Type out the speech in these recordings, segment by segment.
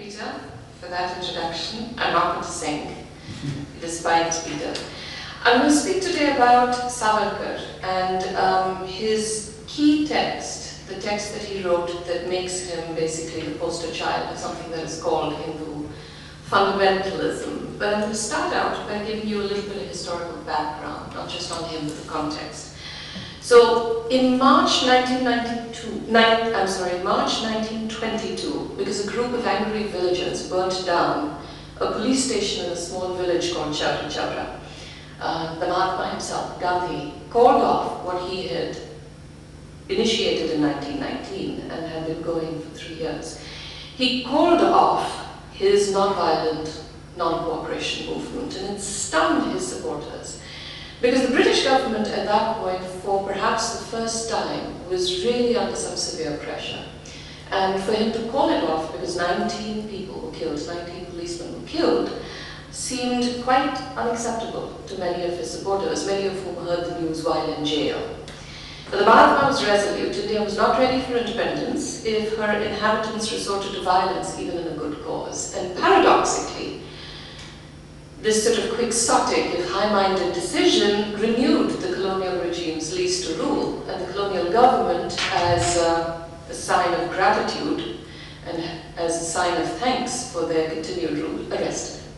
Peter, for that introduction. I'm not going to sing, despite Peter. I'm going to speak today about Savarkar and his key text, the text that he wrote that makes him basically the poster child of something that is called Hindu fundamentalism. But I'm going to start out by giving you a little bit of historical background, not just on him, but the context. So in March 1922, because a group of angry villagers burnt down a police station in a small village called Chowra, the Mahatma himself, Gandhi, called off what he had initiated in 1919 and had been going for 3 years. He called off his non-violent, non-cooperation movement, and it stunned his supporters. Because the British government at that point, for perhaps the first time, was really under some severe pressure. And for him to call it off, because 19 people were killed, 19 policemen were killed, seemed quite unacceptable to many of his supporters, many of whom heard the news while in jail. But the Mahatma was resolute. India was not ready for independence if her inhabitants resorted to violence, even in a good cause. And paradoxically, this sort of quixotic, if high-minded decision renewed the colonial regime's lease to rule, and the colonial government, as a sign of gratitude and as a sign of thanks for their continued rule, arrested him.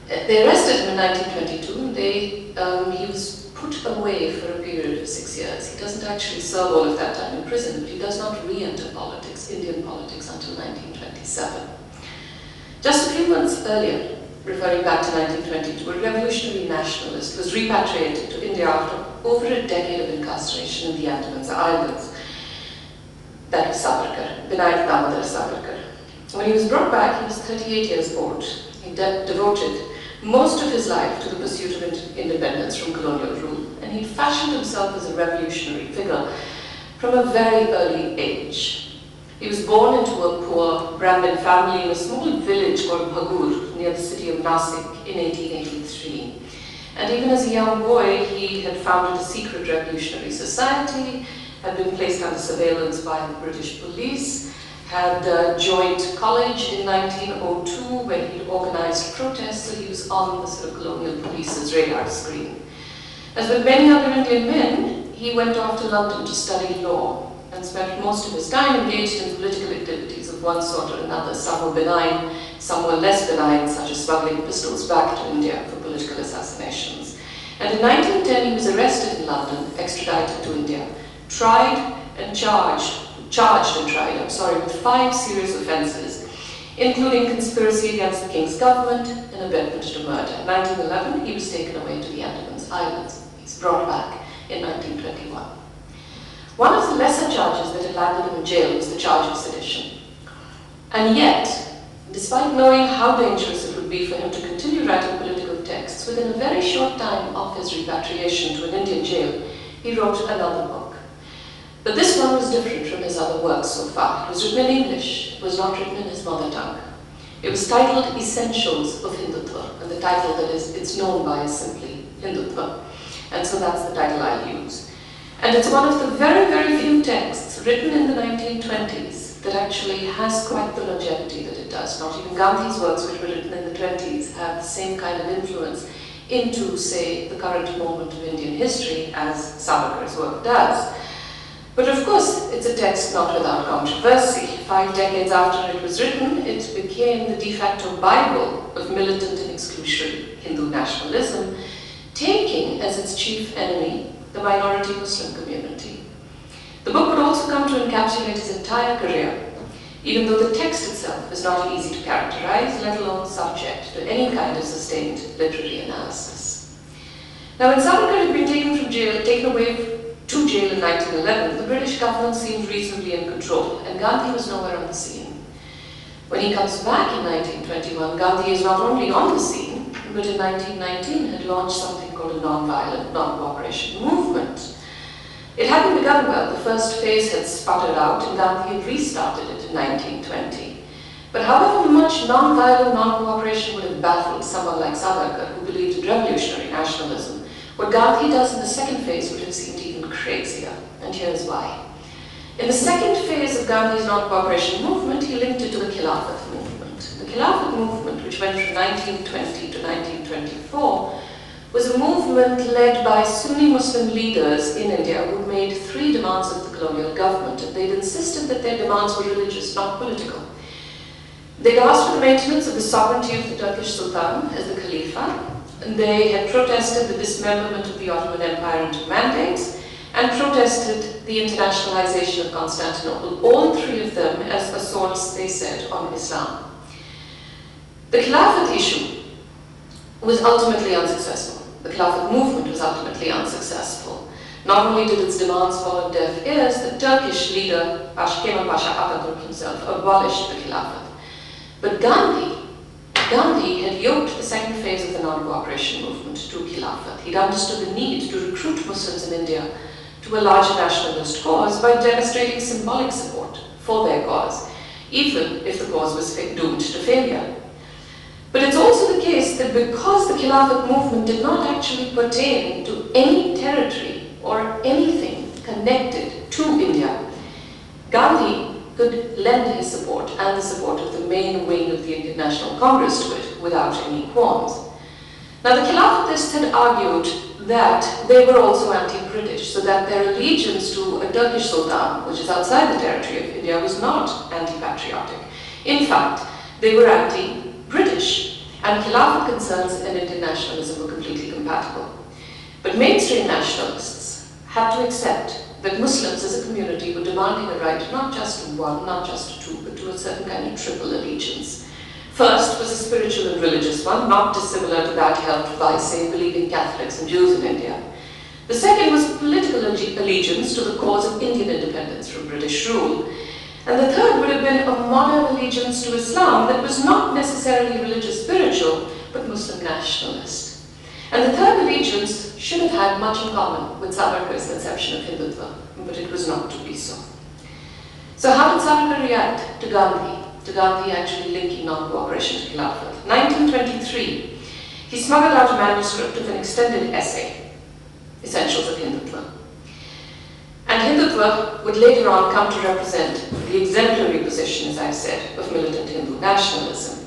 They arrested him in 1922. He was put away for a period of 6 years. He doesn't actually serve all of that time in prison, but he does not re-enter politics, Indian politics, until 1927. Just a few months earlier, referring back to 1922, a revolutionary nationalist was repatriated to India after over a decade of incarceration in the Andaman Islands. That was Savarkar, Vinayak Damodar Savarkar. When he was brought back, he was 38 years old. He devoted most of his life to the pursuit of independence from colonial rule, and he fashioned himself as a revolutionary figure from a very early age. He was born into a poor Brahmin family in a small village called Bhagur, near the city of Nasik, in 1883. And even as a young boy, he had founded a secret revolutionary society, had been placed under surveillance by the British police, had joined college in 1902 when he organized protests, so he was on the sort of colonial police's radar screen. As with many other Indian men, he went off to London to study law and spent most of his time engaged in political activities of one sort or another. Some were benign, some were less benign, such as smuggling pistols back to India for political assassinations. And in 1910 he was arrested in London, extradited to India, charged and tried, with 5 serious offences, including conspiracy against the King's government and abetment to murder. In 1911 he was taken away to the Andaman Islands. He's brought back in 1921. One of the lesser charges that had landed him in jail was the charge of sedition. And yet, despite knowing how dangerous it would be for him to continue writing political texts, within a very short time of his repatriation to an Indian jail, he wrote another book. But this one was different from his other works so far. It was written in English, it was not written in his mother tongue. It was titled Essentials of Hindutva, and the title that it's known by is simply Hindutva. And so that's the title I'll use. And it's one of the very, very few texts written in the 1920s that actually has quite the longevity that it does. Not even Gandhi's works, which were written in the 20s, have the same kind of influence into, say, the current moment of Indian history as Savarkar's work does. But of course, it's a text not without controversy. 5 decades after it was written, it became the de facto Bible of militant and exclusionary Hindu nationalism, taking as its chief enemy the minority Muslim community. The book would also come to encapsulate his entire career, even though the text itself is not easy to characterize, let alone subject to any kind of sustained literary analysis. Now, when Savarkar had been taken away to jail in 1911, the British government seemed reasonably in control, and Gandhi was nowhere on the scene. When he comes back in 1921, Gandhi is not only on the scene, but in 1919 had launched something called a non-violent, non-cooperation movement. It hadn't begun well. The first phase had sputtered out, and Gandhi had restarted it in 1920. But however much non-violent, non-cooperation would have baffled someone like Savarkar, who believed in revolutionary nationalism, what Gandhi does in the second phase would have seemed even crazier, and here's why. In the second phase of Gandhi's non-cooperation movement, he linked it to the Khilafat movement. movement, which went from 1920 to 1924, was a movement led by Sunni Muslim leaders in India who made 3 demands of the colonial government, and they'd insisted that their demands were religious, not political. They'd asked for the maintenance of the sovereignty of the Turkish Sultan as the Khilafat, and they had protested the dismemberment of the Ottoman Empire into mandates, and protested the internationalization of Constantinople, all 3 of them as assaults, they said, on Islam. The Khilafat issue was ultimately unsuccessful. The Khilafat movement was ultimately unsuccessful. Not only did its demands fall on deaf ears, the Turkish leader, Kemal Pasha Ataturk himself, abolished the Khilafat. But Gandhi had yoked the second phase of the non-cooperation movement to Khilafat. He'd understood the need to recruit Muslims in India to a larger nationalist cause by demonstrating symbolic support for their cause, even if the cause was doomed to failure. But it's also the case that because the Khilafat movement did not actually pertain to any territory or anything connected to India, Gandhi could lend his support and the support of the main wing of the Indian National Congress to it without any qualms. Now, the Khilafatists had argued that they were also anti-British, so that their allegiance to a Turkish Sultan, which is outside the territory of India, was not anti-patriotic. In fact, they were anti-British, and Khilafat concerns and Indian nationalism were completely compatible. But mainstream nationalists had to accept that Muslims as a community were demanding a right not just to one, not just to two, but to a certain kind of triple allegiance. First was a spiritual and religious one, not dissimilar to that held by, say, believing Catholics and Jews in India. The second was political allegiance to the cause of Indian independence from British rule. And the third would have been a modern allegiance to Islam that was not necessarily religious spiritual, but Muslim nationalist. And the third allegiance should have had much in common with Savarkar's conception of Hindutva, but it was not to be so. So how did Savarkar react to Gandhi? To Gandhi actually linking non-cooperation to Khilafat. 1923, he smuggled out a manuscript of an extended essay, Essentials of Hindutva. And Hindutva would later on come to represent the exemplary position, as I've said, of militant Hindu nationalism.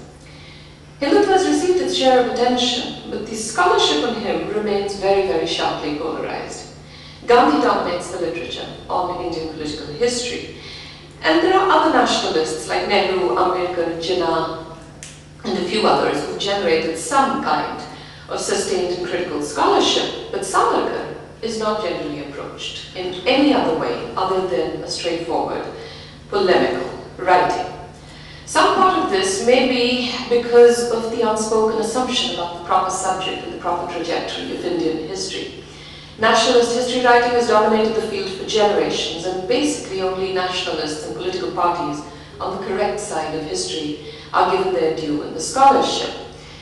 Hindutva has received its share of attention, but the scholarship on him remains very, very sharply polarized. Gandhi dominates the literature on Indian political history. And there are other nationalists like Nehru, Ambedkar, Jinnah, and a few others who generated some kind of sustained and critical scholarship, but Savarkar is not generally approached in any other way other than a straightforward, polemical writing. Some part of this may be because of the unspoken assumption about the proper subject and the proper trajectory of Indian history. Nationalist history writing has dominated the field for generations, and basically only nationalists and political parties on the correct side of history are given their due in the scholarship.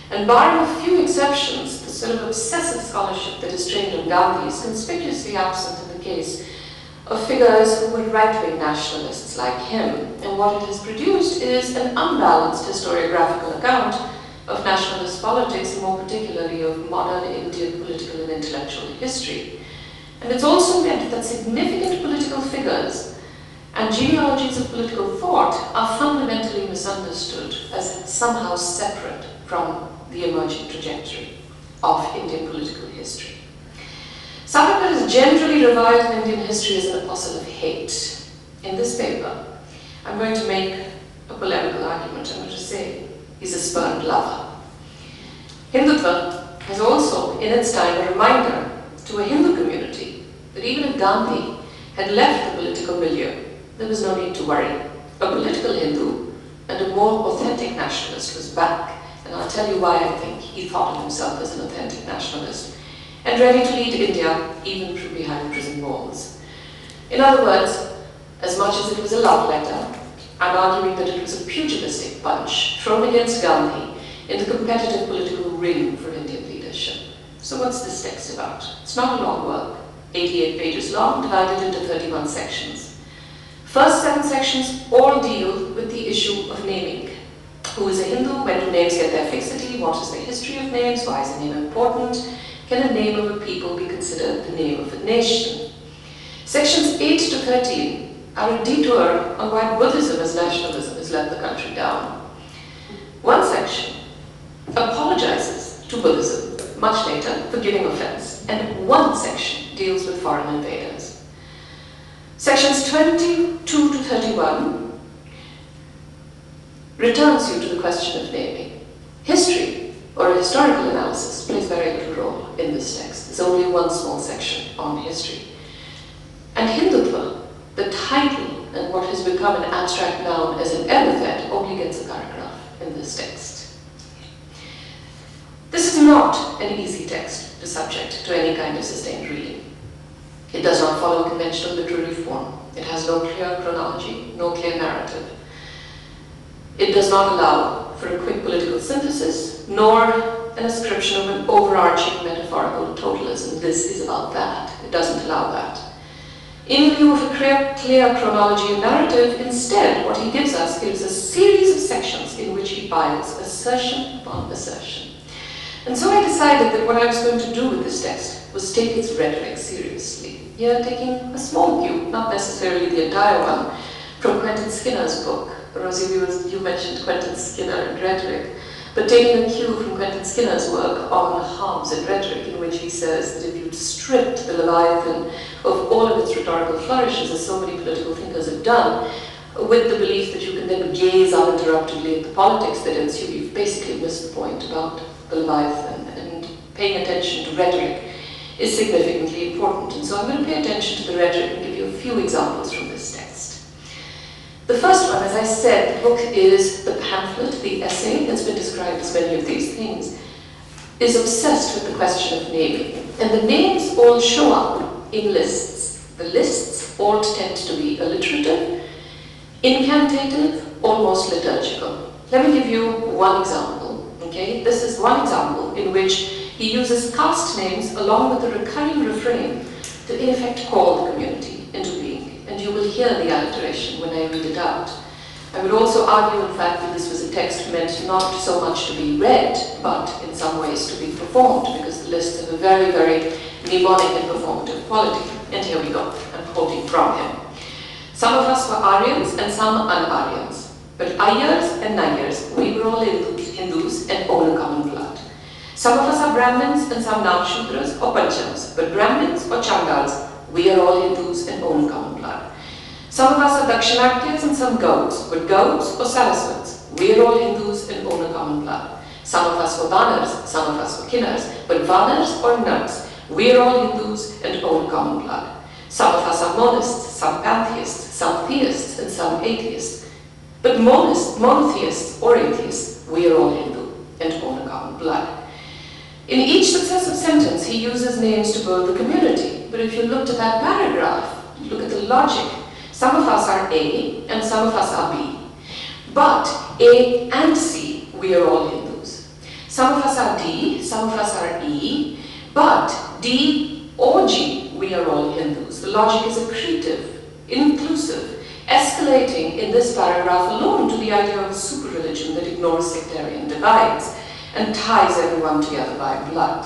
And barring a few exceptions, the sort of obsessive scholarship that is trained on Gandhi is conspicuously absent in the case of figures who were right-wing nationalists like him. And what it has produced is an unbalanced historiographical account of nationalist politics, and more particularly of modern Indian political and intellectual history. And it's also meant that significant political figures and genealogies of political thought are fundamentally misunderstood as somehow separate from the emerging trajectory of Indian political history. Savarkar is generally reviled in Indian history as an apostle of hate. In this paper, I'm going to make a polemical argument. I'm going to say he's a spurned lover. Hindutva is also, in its time, a reminder to a Hindu community that even if Gandhi had left the political milieu, there was no need to worry. A political Hindu and a more authentic nationalist was back, and I'll tell you why I think he thought of himself as an authentic nationalist, and ready to lead India even from behind prison walls. In other words, as much as it was a love letter, I'm arguing that it was a pugilistic punch thrown against Gandhi in the competitive political ring for Indian leadership. So what's this text about? It's not a long work, 88 pages long, divided into 31 sections. First 7 sections all deal with the issue of naming. Who is a Hindu? When do names get their fixity? What is the history of names? Why is a name important? Can a name of a people be considered the name of a nation? Sections 8 to 13 are a detour on why Buddhism as nationalism has let the country down. One section to Buddhism, much later, forgiving offense, and one section deals with foreign invaders. Sections 22 to 31 returns you to the question of naming. History, or a historical analysis, plays very little role in this text. There's only one small section on history. And Hindutva, the title and what has become an abstract noun as an epithet, only gets a paragraph in this text. This is not an easy text to subject to any kind of sustained reading. It does not follow conventional literary form. It has no clear chronology, no clear narrative. It does not allow for a quick political synthesis, nor an ascription of an overarching metaphorical totalism. This is about that. It doesn't allow that. In lieu of a clear chronology and narrative, instead, what he gives us is a series of sections in which he piles assertion upon assertion. And so I decided that what I was going to do with this text was take its rhetoric seriously. Here, taking a small cue, not necessarily the entire one, from Quentin Skinner's book. Rosie, you mentioned Quentin Skinner and rhetoric, but taking a cue from Quentin Skinner's work on harms and rhetoric, in which he says that if you'd stripped the Leviathan of all of its rhetorical flourishes, as so many political thinkers have done, with the belief that you can then gaze uninterruptedly at the politics that ensue, you've basically missed the point about the Leviathan, and paying attention to rhetoric is significantly important. And so I'm going to pay attention to the rhetoric and give you a few examples from this text. The first one, as I said, the book is the pamphlet, the essay, that's been described as many of these things, is obsessed with the question of naming. And the names all show up in lists. The lists all tend to be alliterative, incantative, almost liturgical. Let me give you one example. Okay? This is one example in which he uses caste names along with the recurring refrain to in effect call the community into being. And you will hear the alliteration when I read it out. I would also argue, in fact, that this was a text meant not so much to be read, but in some ways to be performed, because the lists have a very, very mnemonic and performative quality. And here we go. I'm quoting from him. Some of us were Aryans and some un-Aryans. But Ayers and Nayers, we were all Hindus and own a common blood. Some of us are Brahmins and some Namshudras or Panchams, but Brahmins or Chandals, we are all Hindus and own common blood. Some of us are Dakshinatyas and some Gauds, but Gauds or Saraswats, we are all Hindus and own a common blood. Some of us were Vanars, some of us were Kinnars, but Vanars or Nuns, we are all Hindus and own common blood. Some of us are monists, some pantheists, some theists, and some atheists. But monists, monotheists, or atheists, we are all Hindu and own a common blood. In each successive sentence, he uses names to build the community. But if you looked at that paragraph, look at the logic. Some of us are A, and some of us are B. But A and C, we are all Hindus. Some of us are D, some of us are E, but D or G, we are all Hindus. The logic is accretive, inclusive, escalating in this paragraph alone to the idea of a super-religion that ignores sectarian divides and ties everyone together by blood.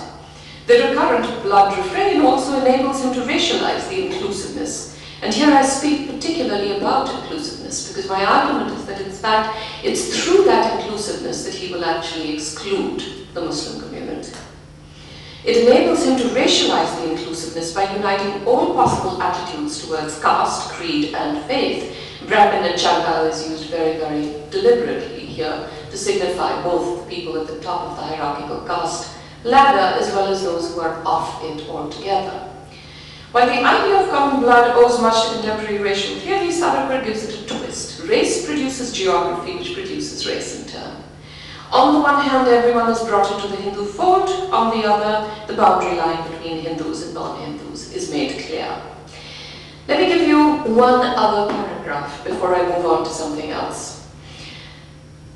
The recurrent blood refrain also enables him to racialize the inclusiveness. And here I speak particularly about inclusiveness, because my argument is that in fact it's through that inclusiveness that he will actually exclude the Muslim community. It enables him to racialize the inclusiveness by uniting all possible attitudes towards caste, creed, and faith. Brahmin and Chandal is used very, very deliberately here to signify both the people at the top of the hierarchical caste ladder as well as those who are off it altogether. While the idea of common blood owes much to contemporary racial theory, Savarkar gives it a twist. Race produces geography, which produces race in turn. On the one hand, everyone is brought into the Hindu fold. On the other, the boundary line between Hindus and non-Hindus is made clear. Let me give you one other paragraph before I move on to something else.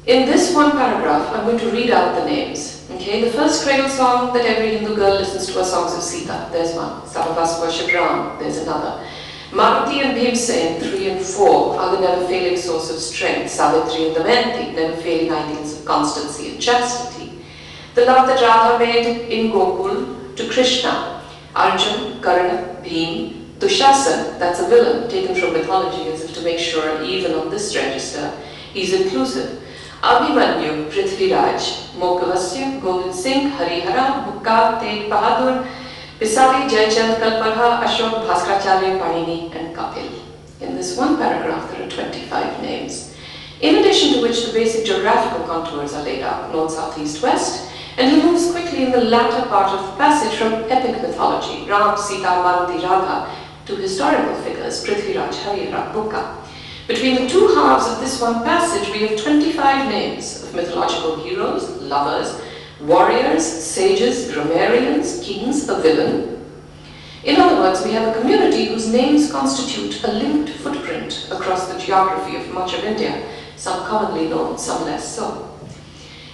In this one paragraph, I'm going to read out the names. Okay, the first cradle song that every Hindu girl listens to are songs of Sita. There's one. Some of us worship Ram. There's another. Maruti and Bhimsen, 3 and 4, are the never-failing source of strength. Savitri and Damayanti, never-failing ideals of constancy and chastity. The love that Radha made in Gokul to Krishna. Arjun, Karna, Bhim, Dushasan, that's a villain taken from mythology as if to make sure even on this register he's inclusive. Abhimanyu, Prithviraj, Mokavasya, Govind Singh, Harihara, Bukka, Tegh Bahadur, Pisali, Jayachand, Kalparha, Ashok, Bhaskaracharya, Panini, and Kapil. In this one paragraph, there are 25 names, in addition to which the basic geographical contours are laid out, north, south, east, west, and he moves quickly in the latter part of the passage from epic mythology, Ram, Sita, Maruti, Radha, to historical figures, Prithviraj, Harihara, Bukka. Between the two halves of this one passage, we have 25 names of mythological heroes, lovers, warriors, sages, grammarians, kings, a villain. In other words, we have a community whose names constitute a linked footprint across the geography of much of India, some commonly known, some less so.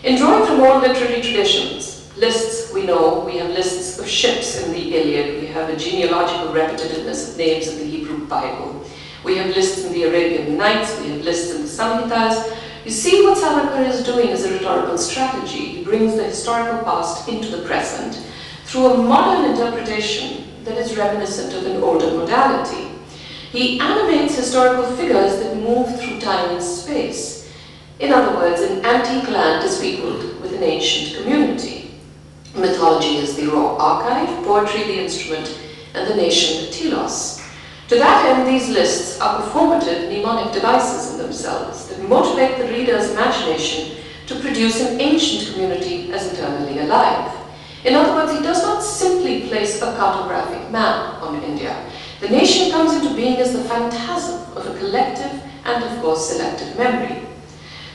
In drawing from all literary traditions, lists, we know, we have lists of ships in the Iliad, we have a genealogical repetitiveness of names in the Hebrew Bible, we have lists in the Arabian Nights, we have lists in the Samhitas. You see what Savarkar is doing as a rhetorical strategy. He brings the historical past into the present through a modern interpretation that is reminiscent of an older modality. He animates historical figures that move through time and space. In other words, an antique land is peopled with an ancient community. Mythology is the raw archive, poetry the instrument, and the nation the telos. To that end, these lists are performative mnemonic devices in themselves that motivate the reader's imagination to produce an ancient community as eternally alive. In other words, he does not simply place a cartographic map on India. The nation comes into being as the phantasm of a collective and, of course, selective memory.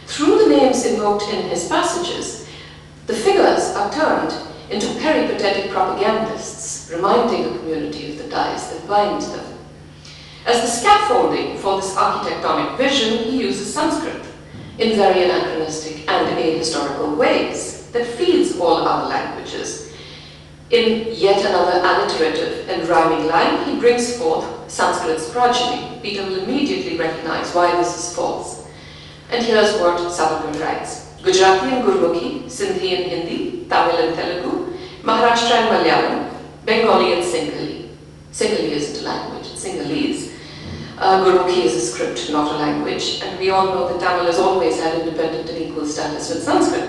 Through the names invoked in his passages, the figures are turned into peripatetic propagandists, reminding the community of the ties that bind them. As the scaffolding for this architectonic vision, he uses Sanskrit in very anachronistic and ahistorical ways that feeds all other languages. In yet another alliterative and rhyming line, he brings forth Sanskrit's progeny. Peter will immediately recognize why this is false. And here's what Savarkar writes. Gujarati and Gurmukhi, Sindhi and Hindi, Tamil and Telugu, Maharashtra and Malayalam, Bengali and Singhali. Singhali isn't a language, it's Sinhalese. Gurmukhi is a script, not a language, and we all know that Tamil has always had independent and equal status with Sanskrit.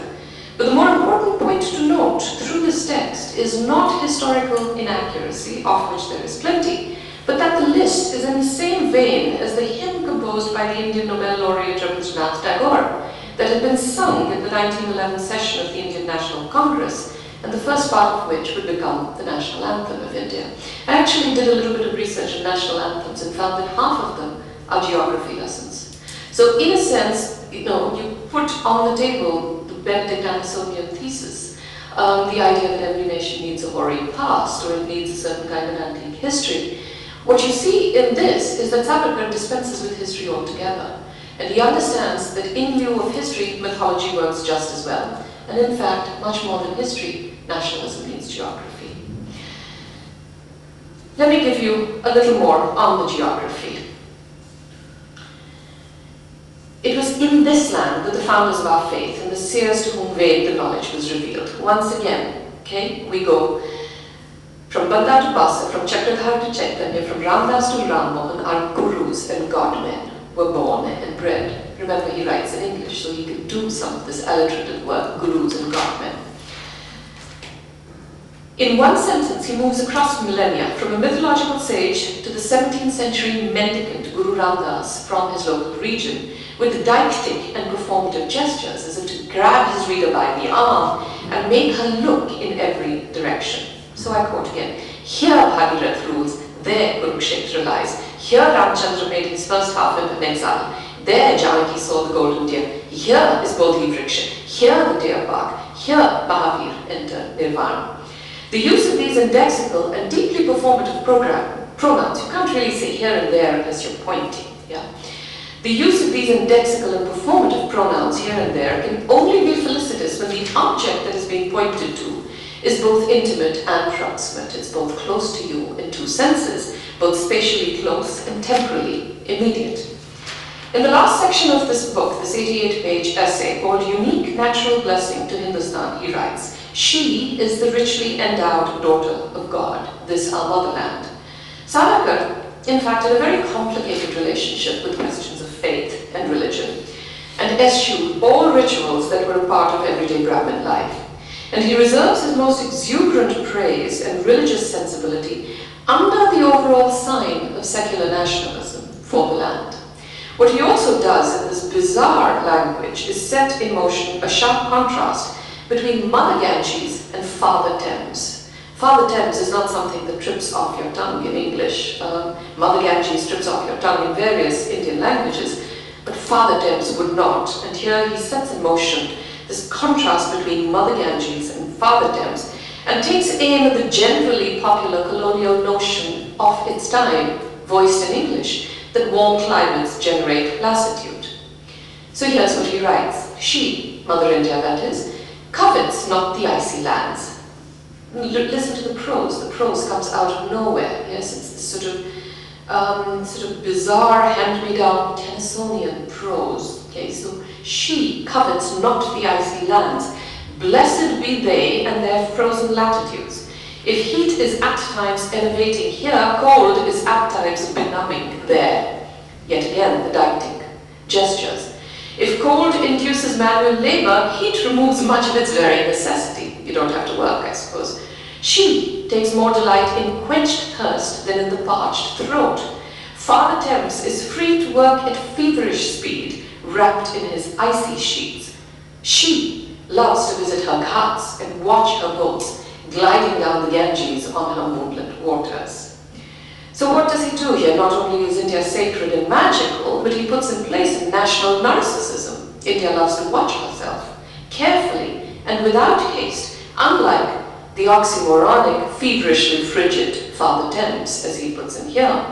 But the more important point to note through this text is not historical inaccuracy, of which there is plenty, but that the list is in the same vein as the hymn composed by the Indian Nobel laureate Rabindranath Tagore that had been sung at the 1911 session of the Indian National Congress, and the first part of which would become the national anthem of India. I actually did a little bit of research on national anthems and found that half of them are geography lessons. So in a sense, you put on the table the Benedict Andersonian thesis, the idea that every nation needs a hoary past or it needs a certain kind of antique history. What you see in this is that Savarkar dispenses with history altogether, and he understands that in lieu of history, mythology works just as well. And in fact, much more than history, nationalism means geography. Let me give you a little more on the geography. It was in this land that the founders of our faith and the seers to whom Ved the knowledge was revealed. Once again, okay, we go from Banda to Basa, from Chakradhar to Chaitanya, from Ramdas to Rammohan, our gurus and godmen were born and bred. Remember, he writes in English, so he can do some of this alliterative work, gurus and godmen. In one sentence, he moves across millennia, from a mythological sage to the 17th century mendicant Guru Ramdas from his local region, with didactic and performative gestures as if to grab his reader by the arm and make her look in every direction. So I quote again, here Bhagirath rules, there Kurukshetra lies, here Ramchandra made his first half in exile, there Janaki saw the golden deer, here is Bodhi Vriksha, here the deer park, here Mahavir entered Nirvana. The use of these indexical and deeply performative pronouns, you can't really say here and there unless you're pointing, yeah? The use of these indexical and performative pronouns here and there can only be felicitous when the object that is being pointed to is both intimate and proximate. It's both close to you in two senses, both spatially close and temporally immediate. In the last section of this book, this 88-page essay called Unique Natural Blessing to Hindustan, he writes, she is the richly endowed daughter of God, this our motherland. Savarkar, in fact, had a very complicated relationship with questions of faith and religion. And and eschewed all rituals that were a part of everyday Brahmin life. And he reserves his most exuberant praise and religious sensibility under the overall sign of secular nationalism for the land. What he also does in this bizarre language is set in motion a sharp contrast between Mother Ganges and Father Thames. Father Thames is not something that trips off your tongue in English. Mother Ganges trips off your tongue in various Indian languages, but Father Thames would not. And here he sets in motion this contrast between Mother Ganges and Father Thames, and takes aim at the generally popular colonial notion of its time, voiced in English, that warm climates generate lassitude. So here's what he writes. She, Mother India that is, covets not the icy lands. Listen to the prose. The prose comes out of nowhere. Yes, it's this sort of bizarre hand-me-down Tennysonian prose. Okay, so she covets not the icy lands. Blessed be they and their frozen latitudes. If heat is at times enervating here, cold is at times benumbing there. Yet again, the didactic gestures. If cold induces manual labor, heat removes much of its very necessity. You don't have to work, I suppose. She takes more delight in quenched thirst than in the parched throat. Father Thames is free to work at feverish speed, wrapped in his icy sheets. She loves to visit her ghats and watch her boats gliding down the Ganges on her moonlit waters. So what does he do here? Not only is India sacred and magical, but he puts in place a national narcissism. India loves to watch herself, carefully and without haste, unlike the oxymoronic, feverishly frigid Father Thames, as he puts in here.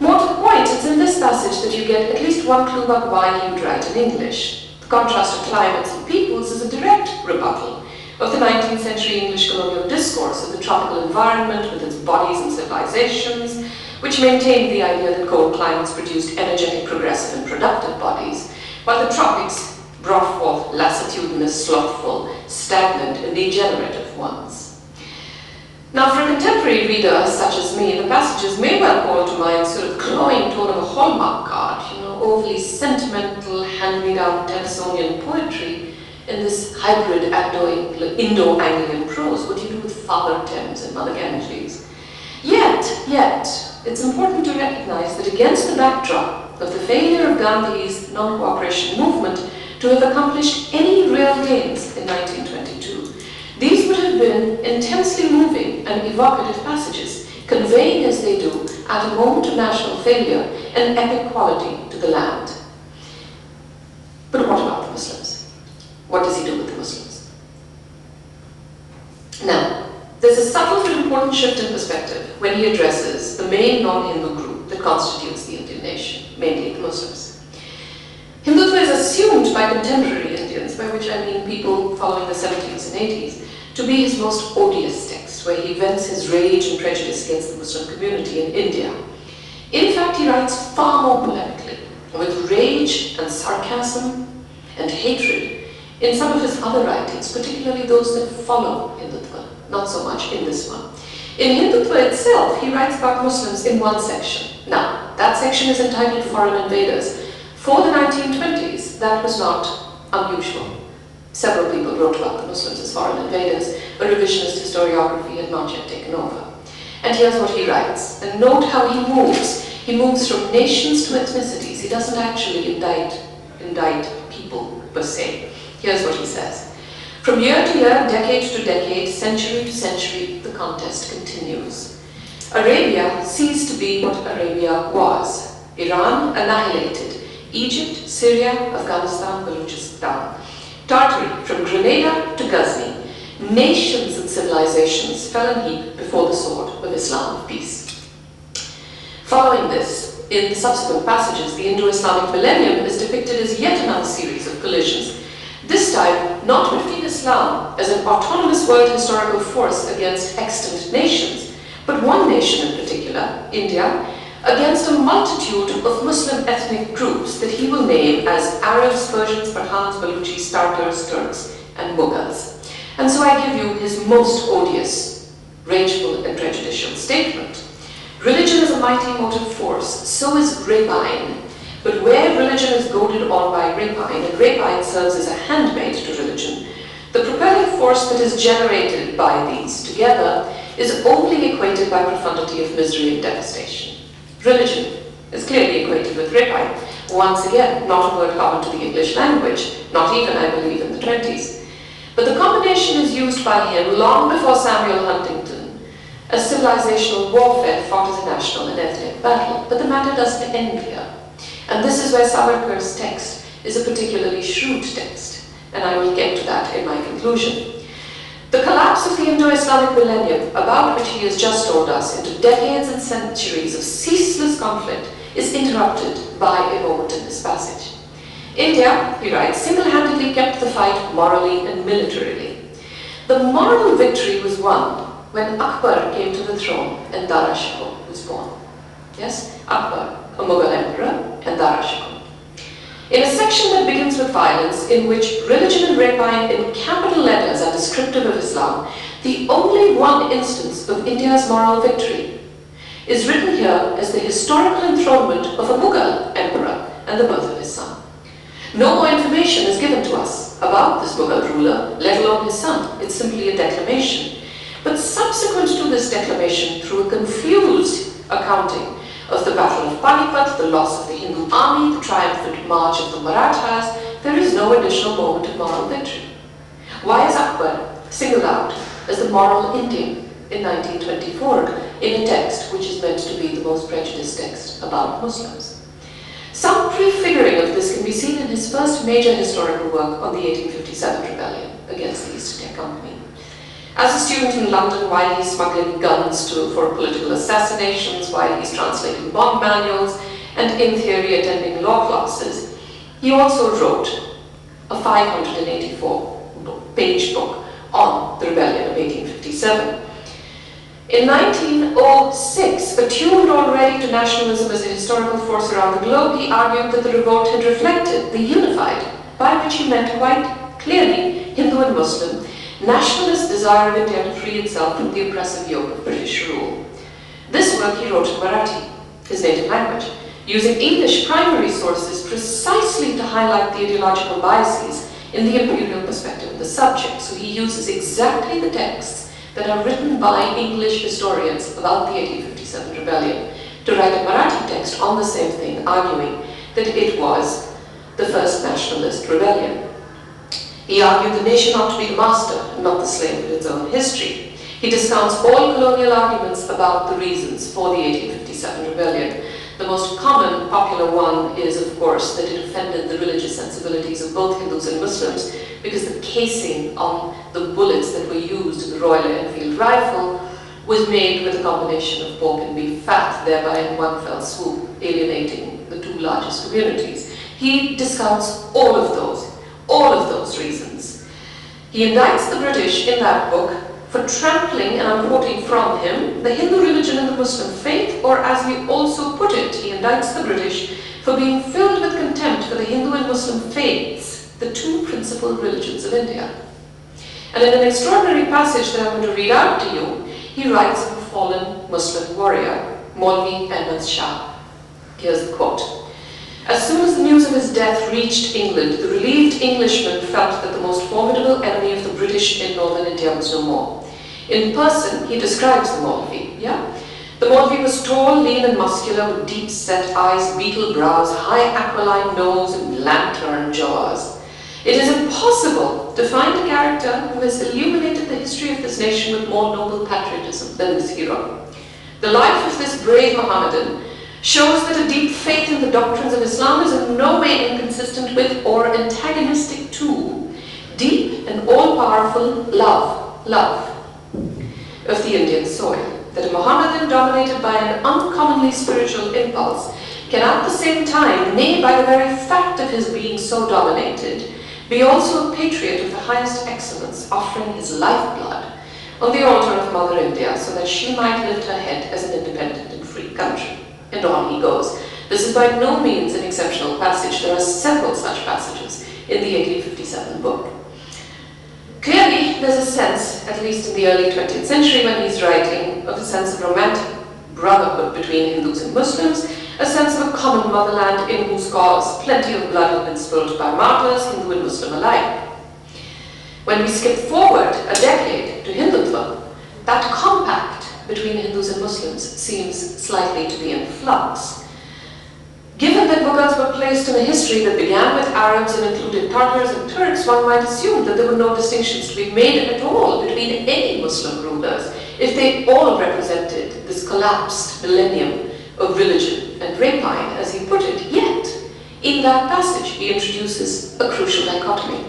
More to the point, it's in this passage that you get at least one clue about why he would write in English. The contrast of climates and peoples is a direct rebuttal of the 19th century English colonial discourse of the tropical environment with its bodies and civilizations, which maintained the idea that cold climates produced energetic, progressive, and productive bodies, while the tropics brought forth lassitudinous, slothful, stagnant, and degenerative ones. Now, for a contemporary reader such as me, the passages may well call to mind sort of clawing tone of a Hallmark card, overly sentimental, hand-me-down Tennysonian poetry in this hybrid Indo-Anglian prose. What do you do with Father Thames and Mother Ganges? Yet, it's important to recognize that against the backdrop of the failure of Gandhi's non-cooperation movement to have accomplished any real gains in 1922, these would have been intensely moving and evocative passages, conveying as they do, at a moment of national failure, an epic quality to the land. But what about the Muslims? What does he do with the Muslims? Now, there's a subtle but important shift in perspective when he addresses the main non-Hindu group that constitutes the Indian nation, mainly the Muslims. Hindutva is assumed by contemporary Indians, by which I mean people following the 70s and 80s, to be his most odious text, where he vents his rage and prejudice against the Muslim community in India. In fact, he writes far more polemically, with rage and sarcasm and hatred in some of his other writings, particularly those that follow Hindutva, not so much in this one. In Hindutva itself, he writes about Muslims in one section. Now, that section is entitled Foreign Invaders. For the 1920s, that was not unusual. Several people wrote about the Muslims as foreign invaders. A revisionist historiography had not yet taken over. And here's what he writes. And note how he moves. He moves from nations to ethnicities. He doesn't actually indict people per se. Here's what he says. From year to year, decade to decade, century to century, the contest continues. Arabia ceased to be what Arabia was. Iran annihilated. Egypt, Syria, Afghanistan, Balochistan. Tartary, from Grenada to Ghazni. Nations and civilizations fell in heap before the sword of Islam of peace. Following this, in the subsequent passages, the Indo-Islamic millennium is depicted as yet another series of collisions. This time, not between Islam as an autonomous world historical force against extant nations, but one nation in particular, India, against a multitude of Muslim ethnic groups that he will name as Arabs, Persians, Pathans, Baluchis, Tartars, Turks, and Mughals. And so I give you his most odious, rageful, and prejudicial statement. Religion is a mighty motive force, so is rapine. But where religion is goaded on by rapine, and rapine serves as a handmaid to religion, the propelling force that is generated by these together is only equated by profundity of misery and devastation. Religion is clearly equated with rapine. Once again, not a word common to the English language, not even, I believe, in the 20s. But the combination is used by him long before Samuel Huntington as civilizational warfare fought as a national and ethnic battle. But the matter doesn't end here. And this is where Savarkar's text is a particularly shrewd text, and I will get to that in my conclusion. The collapse of the Indo-Islamic millennium, about which he has just told us, into decades and centuries of ceaseless conflict, is interrupted by a moment in this passage. India, he writes, single-handedly kept the fight morally and militarily. The moral victory was won when Akbar came to the throne and Dara Shikoh was born. Yes, Akbar, a Mughal emperor, and Dara Shikoh. In a section that begins with violence, in which religion and rapine in capital letters are descriptive of Islam, the only one instance of India's moral victory is written here as the historical enthronement of a Mughal emperor and the birth of his son. No more information is given to us about this Mughal ruler, let alone his son. It's simply a declamation. But subsequent to this declamation, through a confused accounting of the Battle of Panipat, the loss of the Hindu army, the triumphant march of the Marathas, there is no additional moment of moral victory. Why is Akbar singled out as the moral Indian in 1924 in a text which is meant to be the most prejudiced text about Muslims? Some prefiguring of this can be seen in his first major historical work on the 1857 rebellion against the East India Company. As a student in London, while he's smuggling guns for political assassinations, while he's translating bond manuals, and in theory attending law classes, he also wrote a 584-page book on the rebellion of 1857. In 1906, attuned already to nationalism as a historical force around the globe, he argued that the revolt had reflected the unified, by which he meant quite clearly Hindu and Muslim, nationalist desire of India to free itself from the oppressive yoke of British rule. This work he wrote in Marathi, his native language, using English primary sources precisely to highlight the ideological biases in the imperial perspective of the subject. So he uses exactly the texts that are written by English historians about the 1857 rebellion to write a Marathi text on the same thing, arguing that it was the first nationalist rebellion. He argued the nation ought to be the master and not the slave of its own history. He discounts all colonial arguments about the reasons for the 1857 rebellion. The most common, popular one is, of course, that it offended the religious sensibilities of both Hindus and Muslims because the casing on the bullets that were used in the Royal Enfield rifle was made with a combination of pork and beef fat, thereby in one fell swoop alienating the two largest communities. He discounts all of those reasons. He indicts the British in that book for trampling, and I'm quoting from him, the Hindu religion and the Muslim faith, or as he also put it, he indicts the British for being filled with contempt for the Hindu and Muslim faiths, the two principal religions of India. And in an extraordinary passage that I'm going to read out to you, he writes of a fallen Muslim warrior, Maulvi Ahmad Shah. Here's the quote. As soon as the news of his death reached England, the relieved Englishman felt that the most formidable enemy of the British in northern India was no more. In person, he describes the Maulvi, The Maulvi was tall, lean and muscular, with deep-set eyes, beetle brows, high aquiline nose and lantern jaws. It is impossible to find a character who has illuminated the history of this nation with more noble patriotism than this hero. The life of this brave Mohammedan shows that a deep faith in the doctrines of Islam is in no way inconsistent with or antagonistic to deep and all-powerful love of the Indian soil. That a Mohammedan dominated by an uncommonly spiritual impulse can at the same time, nay, by the very fact of his being so dominated, be also a patriot of the highest excellence, offering his lifeblood on the altar of Mother India so that she might lift her head as an independent and free country. And on he goes. This is by no means an exceptional passage. There are several such passages in the 1857 book. Clearly, there's a sense, at least in the early 20th century when he's writing, of a sense of romantic brotherhood between Hindus and Muslims, a sense of a common motherland in whose cause plenty of blood had been spilled by martyrs, Hindu and Muslim alike. When we skip forward a decade to Hindutva, that compact between Hindus and Muslims seems slightly to be in flux. Given that Mughals were placed in a history that began with Arabs and included Tartars and Turks, one might assume that there were no distinctions to be made at all between any Muslim rulers if they all represented this collapsed millennium of religion and rapine, as he put it. Yet, in that passage, he introduces a crucial dichotomy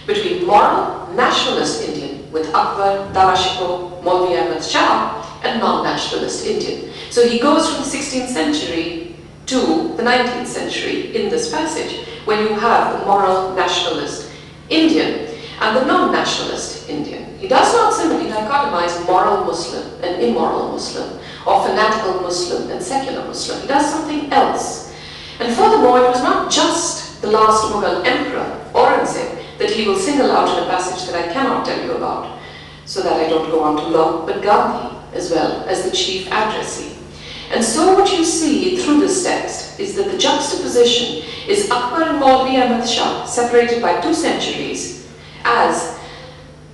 between moral, nationalist Indian with Akbar, Dara Shikoh, Maulvi Ahmad Shah, and non-nationalist Indian. So he goes from the 16th century to the 19th century in this passage, when you have the moral nationalist Indian and the non-nationalist Indian. He does not simply dichotomize moral Muslim and immoral Muslim, or fanatical Muslim and secular Muslim. He does something else. And furthermore, it was not just the last Mughal emperor, Aurangzeb, that he will single out in a passage that I cannot tell you about, so that I don't go on too long, but Gandhi as well as the chief addressee. And so what you see through this text is that the juxtaposition is Akbar and Maulvi Ahmad Shah, separated by 2 centuries, as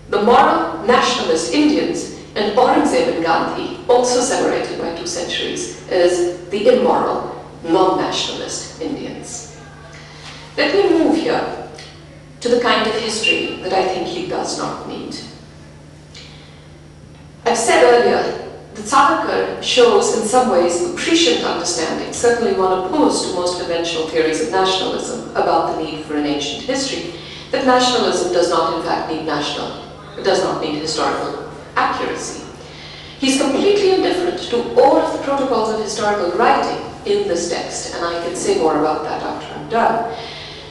the moral nationalist Indians, and Aurangzeb and Gandhi, also separated by 2 centuries, as the immoral non-nationalist Indians. Let me move here to the kind of history that I think he does not need. I've said earlier that Savarkar shows in some ways a prescient understanding, certainly one opposed to most conventional theories of nationalism, about the need for an ancient history, that nationalism does not in fact need it does not need historical accuracy. He's completely indifferent to all of the protocols of historical writing in this text, and I can say more about that after I'm done,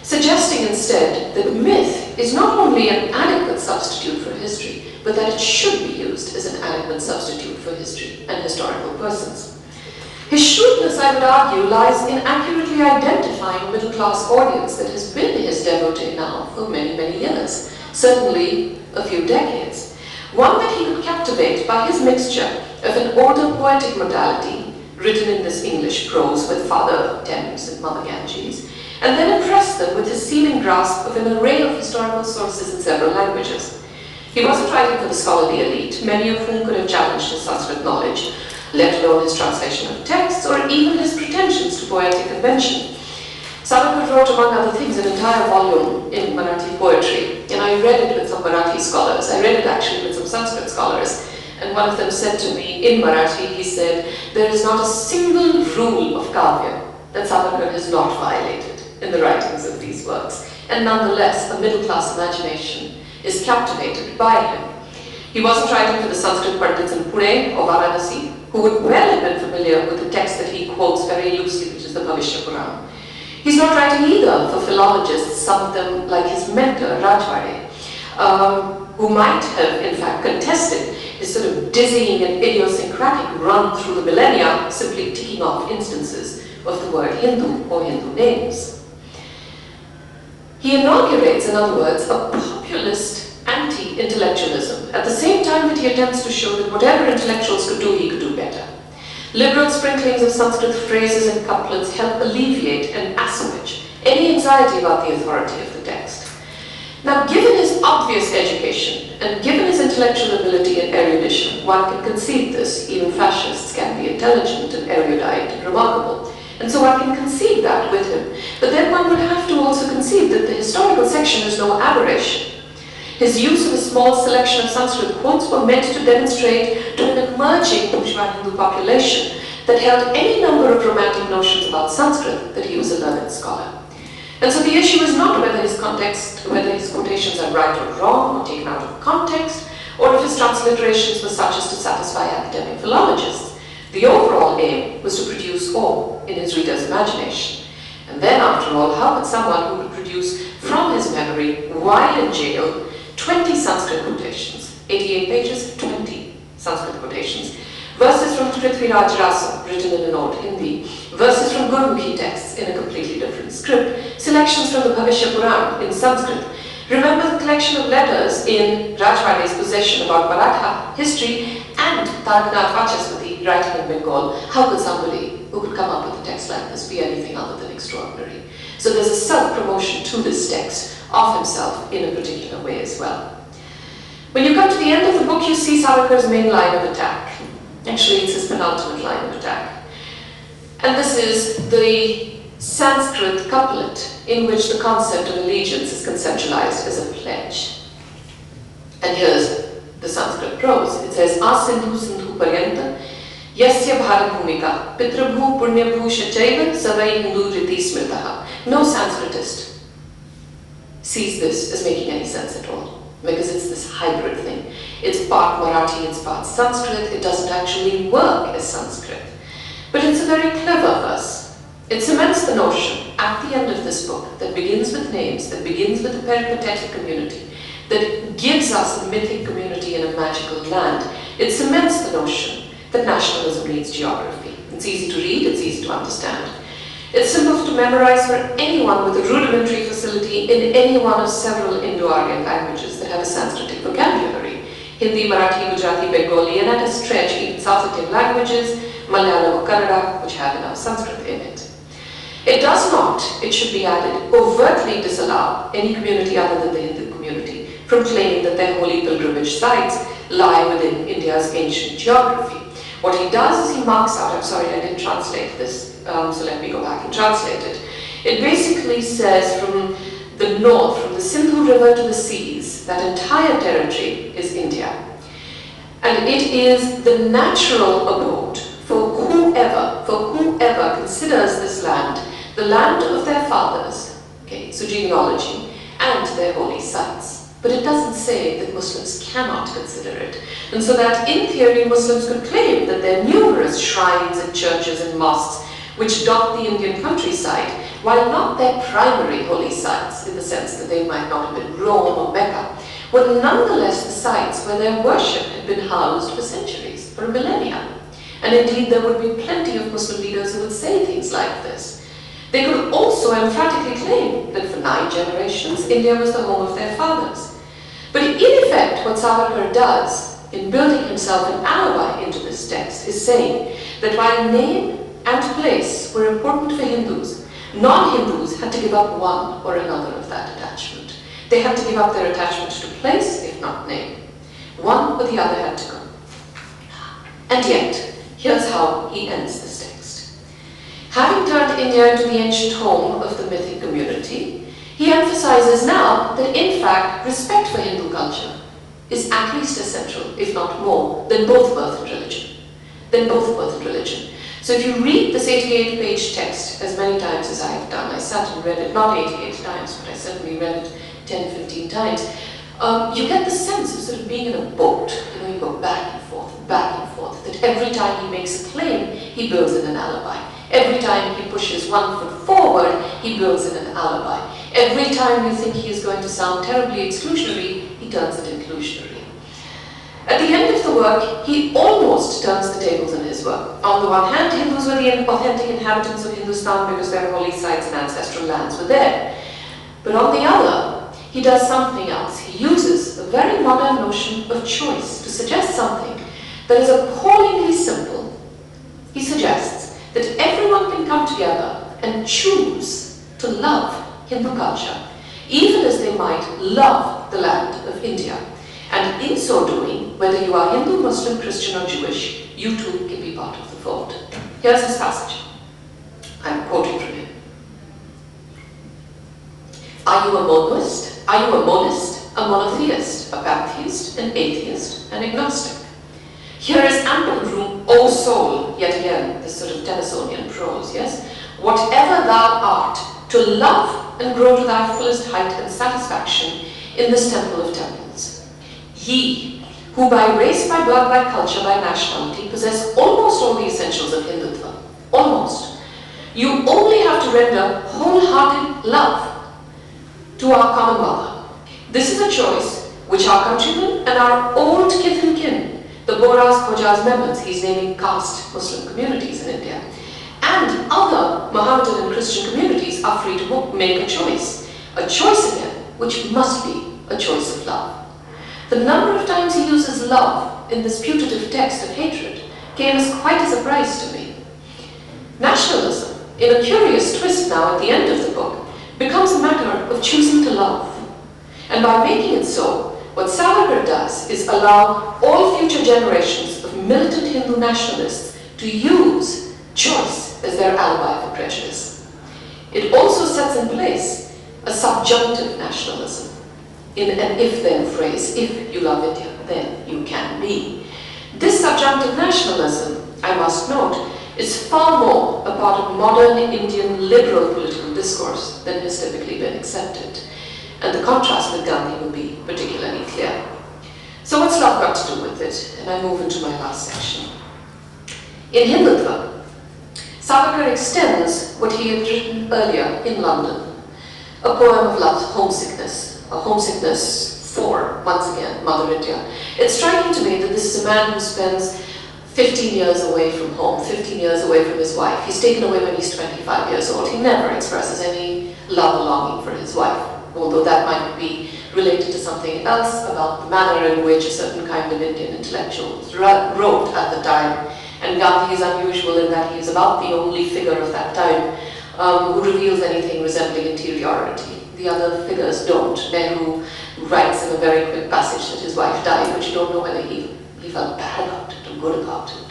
suggesting instead that myth is not only an adequate substitute for history, but that it should be used as an adequate substitute for history and historical persons. His shrewdness, I would argue, lies in accurately identifying a middle-class audience that has been his devotee now for many, many years, certainly a few decades. One that he could captivate by his mixture of an older poetic modality, written in this English prose with Father Thames and Mother Ganges, and then impress them with his seeming grasp of an array of historical sources in several languages. He wasn't writing for the scholarly elite, many of whom could have challenged his Sanskrit knowledge, let alone his translation of texts, or even his pretensions to poetic convention. Savarkar wrote, among other things, an entire volume in Marathi poetry, and I read it with some Marathi scholars. I read it actually with some Sanskrit scholars, and one of them said to me, in Marathi, he said, there is not a single rule of Kavya that Savarkar has not violated in the writings of these works, and nonetheless, a middle-class imagination is captivated by him. He wasn't writing for the Sanskrit Pandits in Pune or Varanasi, who would well have been familiar with the text that he quotes very loosely, which is the Bhavishya Puran. He's not writing either for philologists, some of them like his mentor, Rajwade, who might have, in fact, contested his sort of dizzying and idiosyncratic run through the millennia, simply ticking off instances of the word Hindu or Hindu names. He inaugurates, in other words, a populist anti-intellectualism, at the same time that he attempts to show that whatever intellectuals could do, he could do better. Liberal sprinklings of Sanskrit phrases and couplets help alleviate and assuage any anxiety about the authority of the text. Now, given his obvious education, and given his intellectual ability and erudition, one can concede this. Even fascists can be intelligent and erudite and remarkable. And so one can concede that with him. But then one would have to also concede that the historical section is no aberration. His use of a small selection of Sanskrit quotes were meant to demonstrate to an emerging bourgeois Hindu population that held any number of romantic notions about Sanskrit that he was a learned scholar. And so the issue is not whether his quotations are right or wrong or taken out of context, or if his transliterations were such as to satisfy academic philologists. The overall aim was to produce awe in his reader's imagination. And then, after all, how could someone who could produce from his memory, while in jail, 20 Sanskrit quotations, 88 pages, 20 Sanskrit quotations, verses from Prithviraj Rasa, written in an old Hindi, verses from Gurmukhi texts in a completely different script, selections from the Bhavishya Puran in Sanskrit. Remember the collection of letters in Rajwade's possession about Maratha history, and Targanath Vachaspati, writing in Bengal, how could somebody who could come up with a text like this be anything other than extraordinary? So there's a self-promotion to this text of himself in a particular way as well. When you come to the end of the book, you see Savarkar's main line of attack. Actually, it's his penultimate line of attack. And this is the Sanskrit couplet in which the concept of allegiance is conceptualized as a pledge. And here's the Sanskrit prose. It says, Asindhu sindhu paryanta yasya bharat bhumika pitrabhu punyabhu shachaiva savai hindu riti smritaha. No Sanskritist sees this as making any sense at all, because it's this hybrid thing. It's part Marathi, it's part Sanskrit. It doesn't actually work as Sanskrit. But it's a very clever verse. It cements the notion at the end of this book that begins with names, that begins with a peripatetic community, that gives us a mythic community in a magical land. It cements the notion that nationalism needs geography. It's easy to read, it's easy to understand. It's simple to memorize for anyone with a rudimentary facility in any one of several Indo-Aryan languages that have a Sanskritic vocabulary. Hindi, Marathi, Gujarati, Bengali, and at a stretch, even South Indian languages, Malayalam or Kannada, which have enough Sanskrit in it. It does not, it should be added, overtly disallow any community other than the Hindu community from claiming that their holy pilgrimage sites lie within India's ancient geography. What he does is he marks out, I'm sorry I didn't translate this, so let me go back and translate it. It basically says from the north, from the Sindhu River to the seas, that entire territory is India. And it is the natural abode for whoever considers this land the land of their fathers, okay, so genealogy, and their holy sites. But it doesn't say that Muslims cannot consider it. And so that in theory Muslims could claim that there are numerous shrines and churches and mosques which dot the Indian countryside, while not their primary holy sites, in the sense that they might not have been Rome or Mecca, were nonetheless the sites where their worship had been housed for centuries, for millennia. And indeed there would be plenty of Muslim leaders who would say things like this. They could also emphatically claim that for 9 generations, India was the home of their fathers. But in effect, what Savarkar does in building himself an alibi into this text is saying that while name and place were important for Hindus, non-Hindus had to give up one or another of that attachment. They had to give up their attachment to place, if not name. One or the other had to go. And yet, here's how he ends this text. Having turned India into the ancient home of the mythic community, he emphasizes now that in fact respect for Hindu culture is at least as central, if not more, than both birth and religion. So if you read this 88-page text as many times as I have done, I sat and read it, not 88 times, but I certainly read it 10, 15 times, you get the sense of sort of being in a boat. You know, you go back and forth, that every time he makes a claim, he builds in an alibi. Every time he pushes one foot forward, he builds in an alibi. Every time you think he is going to sound terribly exclusionary, he turns it inclusionary. At the end of the work, he almost turns the tables in his work. On the one hand, Hindus were the authentic inhabitants of Hindustan because their holy sites and ancestral lands were there. But on the other, he does something else. He uses a very modern notion of choice to suggest something that is appallingly simple. He suggests that everyone can come together and choose to love Hindu culture, even as they might love the land of India. And in so doing, whether you are Hindu, Muslim, Christian or Jewish, you too can be part of the fold. Here's his passage. I'm quoting from him. Are you a monist? Are you a monist, a monotheist, a pantheist, an atheist, an agnostic? Here is ample room, O soul, yet again, this sort of Tennysonian prose, yes? Whatever thou art, to love and grow to thy fullest height and satisfaction in this temple of temples. Ye, who by race, by blood, by culture, by nationality, possess almost all the essentials of Hindutva, almost, you only have to render wholehearted love to our common mother. This is a choice which our countrymen and our old kith and kin, the Boras, Khojas, Memons, he's naming caste Muslim communities in India, and other Mohammedan and Christian communities are free to make a choice again, which must be a choice of love. The number of times he uses love in this putative text of hatred came as quite a surprise to me. Nationalism, in a curious twist now at the end of the book, becomes a matter of choosing to love. And by making it so, what Savarkar does is allow all future generations of militant Hindu nationalists to use choice as their alibi for prejudice. It also sets in place a subjunctive nationalism, in an if-then phrase: if you love India, then you can be. This subjunctive nationalism, I must note, is far more a part of modern Indian liberal political discourse than has typically been accepted. And the contrast with Gandhi will be particularly clear. So what's love got to do with it? And I move into my last section. In Hindutva, Savarkar extends what he had written earlier in London, a poem of love, homesickness, a homesickness for, once again, Mother India. It's striking to me that this is a man who spends 15 years away from home, 15 years away from his wife. He's taken away when he's 25 years old. He never expresses any love or longing for his wife, although that might be related to something else about the manner in which a certain kind of Indian intellectuals wrote at the time. And Gandhi is unusual in that he is about the only figure of that time who reveals anything resembling interiority. The other figures don't. Nehru writes in a very quick passage that his wife died, but you don't know whether he felt bad about it or good about it.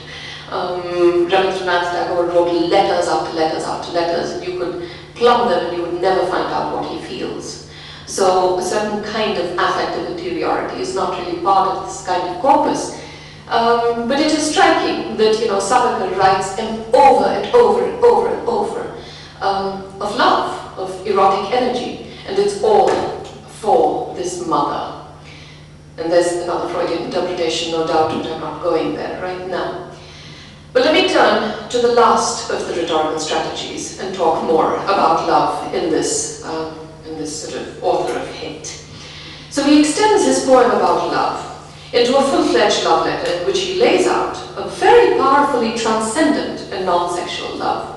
Rabindranath Tagore wrote letters after letters after letters, and you could plumb them and you would never find out what he feels. So a certain kind of affective interiority is not really part of this kind of corpus. But it is striking that, Savarkar writes over and over and over and over of love, of erotic energy, and it's all for this mother. And there's another Freudian interpretation, no doubt, but I'm not going there right now. But let me turn to the last of the rhetorical strategies and talk more about love in this sort of author of hate. So he extends his poem about love into a full-fledged love letter in which he lays out a very powerfully transcendent and non-sexual love.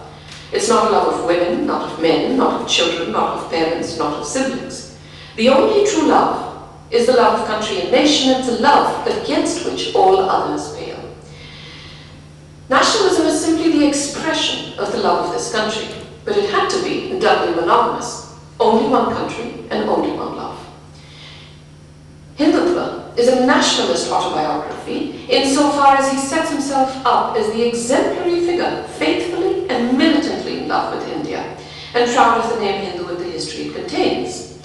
It's not a love of women, not of men, not of children, not of parents, not of siblings. The only true love is the love of country and nation. It's a love against which all others pale. Nationalism is simply the expression of the love of this country, but it had to be doubly monogamous. Only one country and only one love. Hindutva is a nationalist autobiography insofar as he sets himself up as the exemplary figure, faithfully and militantly in love with India, and proud of the name Hindu and the history it contains.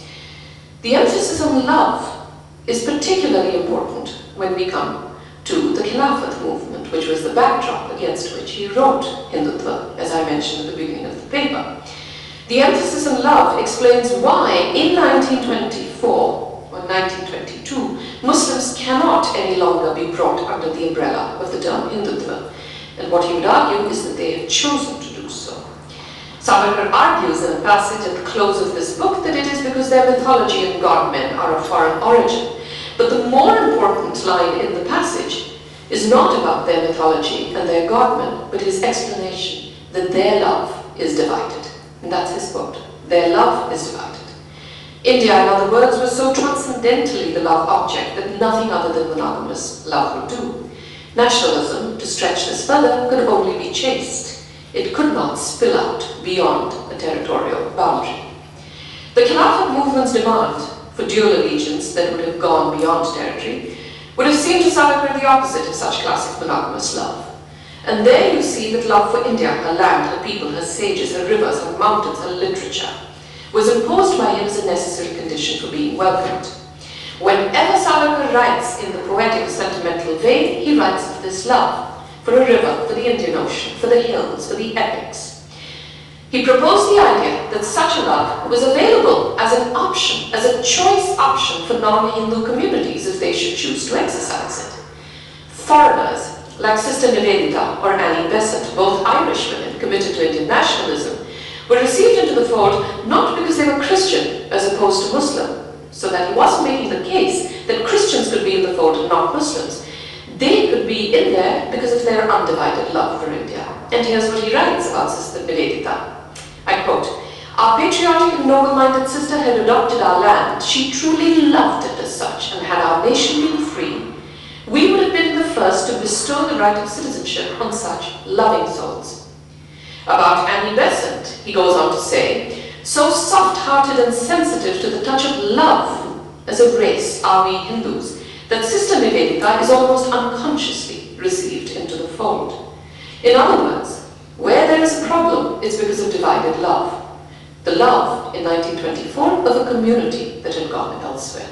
The emphasis on love is particularly important when we come to the Khilafat movement, which was the backdrop against which he wrote Hindutva, as I mentioned at the beginning of the paper. The emphasis on love explains why, in 1924 or 1922, Muslims cannot any longer be brought under the umbrella of the term Hindutva. And what he would argue is that they have chosen to do so. Savarkar argues in a passage at the close of this book that it is because their mythology and godmen are of foreign origin. But the more important line in the passage is not about their mythology and their godmen, but his explanation that their love is divided. And that's his quote: their love is divided. India, in other words, was so transcendentally the love object that nothing other than monogamous love would do. Nationalism, to stretch this further, could only be chaste. It could not spill out beyond a territorial boundary. The Khilafat movement's demand for dual allegiance that would have gone beyond territory would have seemed to Savarkar the opposite of such classic monogamous love. And there you see that love for India, her land, her people, her sages, her rivers, her mountains, her literature, was imposed by him as a necessary condition for being welcomed. Whenever Savarkar writes in the poetic or sentimental vein, he writes of this love, for a river, for the Indian Ocean, for the hills, for the epics. He proposed the idea that such a love was available as an option, as a choice option for non-Hindu communities if they should choose to exercise it. Foreigners, like Sister Nivedita or Annie Besant, both Irish women committed to Indian nationalism, were received into the fold not because they were Christian as opposed to Muslim, so that he wasn't making the case that Christians could be in the fold and not Muslims. They could be in there because of their undivided love for India. And here's what he writes about Sister Nivedita. I quote, "Our patriotic and noble-minded sister had adopted our land. She truly loved it as such, and had our nation been free, we would have been the first to bestow the natural right of citizenship on such loving souls. About Annie Besant, he goes on to say, so soft-hearted and sensitive to the touch of love as a race are we Hindus, that Sister Nivedita is almost unconsciously received into the fold. In other words, where there is a problem, it's because of divided love. The love, in 1924, of a community that had gone elsewhere.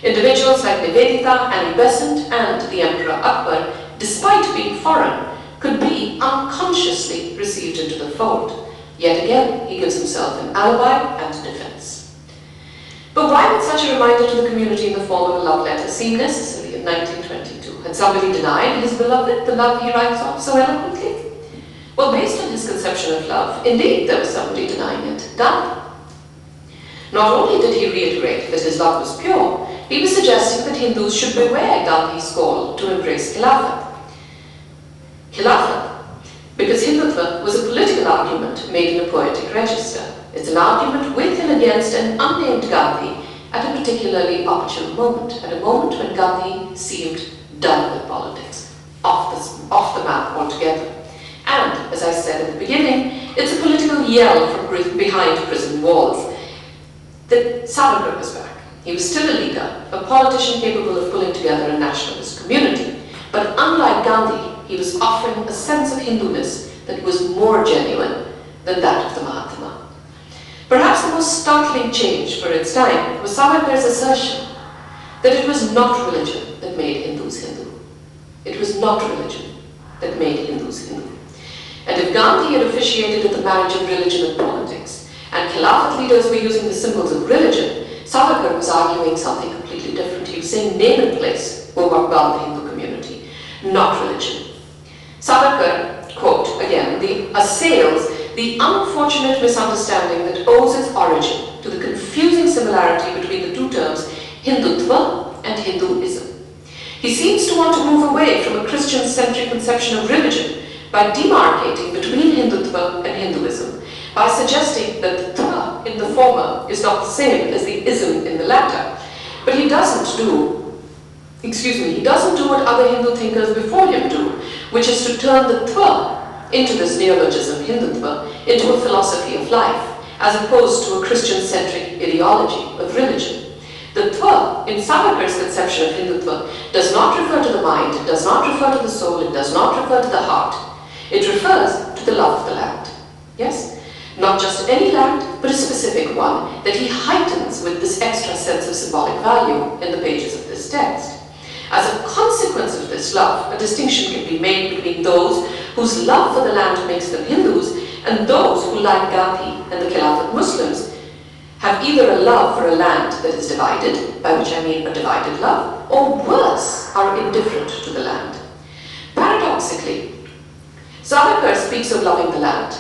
Individuals like Nivedita, Annie Besant, and the Emperor Akbar, despite being foreign, could be unconsciously received into the fold. Yet again, he gives himself an alibi and defense. But why would such a reminder to the community in the form of a love letter seem necessary in 1922? Had somebody denied his beloved the love he writes of so eloquently? Well, based on his conception of love, indeed there was somebody denying it, Gandhi. Not only did he reiterate that his love was pure, he was suggesting that Hindus should beware Gandhi's call to embrace Khilafat. Khilafat, because Hindutva was a political argument made in a poetic register. It's an argument with and against an unnamed Gandhi at a particularly opportune moment, at a moment when Gandhi seemed done with politics, off the map altogether. And, as I said at the beginning, it's a political yell from behind prison walls. That Savarkar was back. He was still a leader, a politician capable of pulling together a nationalist community. But unlike Gandhi, he was offering a sense of Hinduness that was more genuine than that of the Mahatma. Perhaps the most startling change for its time was Savarkar's assertion that it was not religion that made Hindus Hindu. It was not religion that made Hindus Hindu. And if Gandhi had officiated at the marriage of religion and politics, and Khilafat leaders were using the symbols of religion, Savarkar was arguing something completely different. He was saying name and place were what bound the Hindu community, not religion. Savarkar, quote again, assails the unfortunate misunderstanding that owes its origin to the confusing similarity between the two terms Hindutva and Hinduism. He seems to want to move away from a Christian-centric conception of religion by demarcating between Hindutva and Hinduism, by suggesting that the tva in the former is not the same as the ism in the latter. But he doesn't do what other Hindu thinkers before him do, which is to turn the tva into this neologism, Hindutva, into a philosophy of life, as opposed to a Christian-centric ideology of religion. The tva, in Savarkar's conception of Hindutva, does not refer to the mind, it does not refer to the soul, it does not refer to the heart. It refers to the love of the land. Yes? Not just any land, but a specific one that he heightens with this extra sense of symbolic value in the pages of this text. As a consequence of this love, a distinction can be made between those whose love for the land makes them Hindus and those who, like Gandhi and the Khilafat Muslims, have either a love for a land that is divided, by which I mean a divided love, or worse, are indifferent to the land. Paradoxically, Savarkar speaks of loving the land.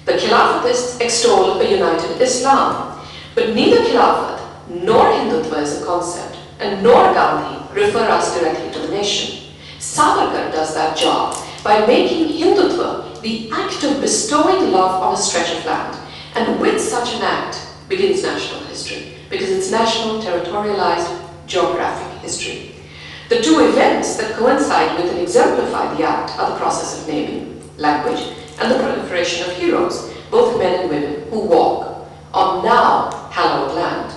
The Khilafatists extol a united Islam, but neither Khilafat nor Hindutva as a concept, and nor Gandhi refer us directly to the nation. Savarkar does that job by making Hindutva the act of bestowing love on a stretch of land, and with such an act begins national history, because it's national, territorialized, geographic history. The two events that coincide with and exemplify the act are the process of naming, language, and the proliferation of heroes, both men and women, who walk on now hallowed land.